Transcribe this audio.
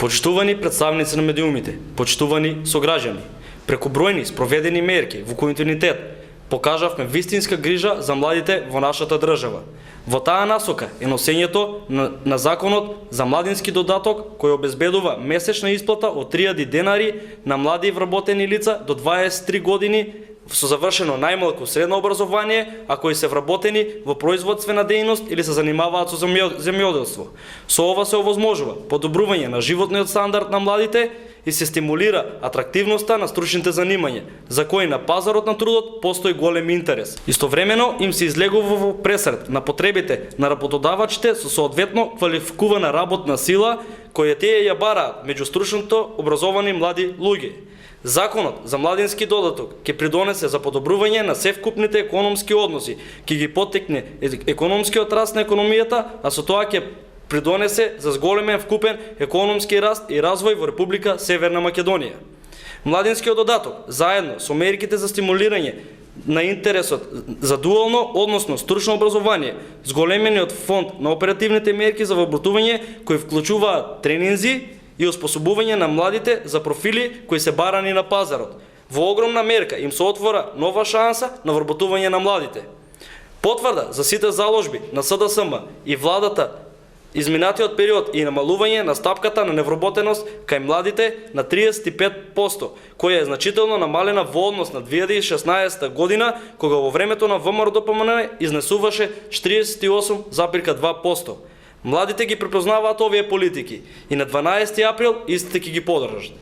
Почитувани представници на медиумите, почитувани сограѓани, преку бројни спроведени мерки во континуитет, покажавме вистинска грижа за младите во нашата држава. Во таа насока е носењето на законот за младински додаток кој обезбедува месечна исплата од 3000 денари на млади вработени лица до 23 години со завршено најмалку средно образование, а кои се вработени во производствена дејност или се занимаваат со земјоделство. Со ова се овозможува подобрување на животниот стандард на младите и се стимулира атрактивноста на стручните занимања, за кои на пазарот на трудот постои голем интерес. Истовремено им се излегува во пресред на потребите на работодавачите со соодветно квалификувана работна сила, која тие ја бараат меѓу стручното образовани млади луѓе. Законот за младински додаток ќе придонесе за подобрување на севкупните економски односи, ќе ги поттикне економскиот раст на економијата, а со тоа ќе придонесе за зголемен вкупен економски раст и развој во Република Северна Македонија. Младинскиот додаток, заедно со мерките за стимулирање на интересот за дуално, односно стручно образование, зголемениот фонд на оперативните мерки за вработување кои вклучуваат тренинзи и оспособување на младите за профили кои се барани на пазарот. Во огромна мерка им се отвора нова шанса на вработување на младите. Потврда за сите заложби на СДСМ и владата изминатиот период и намалување на стапката на невработеност кај младите на 35%, која е значително намалена во однос на 2016 година, кога во времето на ВМРО-ДПМН изнесуваше 48,2%. Младите ги препознаваат овие политики и на 12 април истите ќе ги поддржат.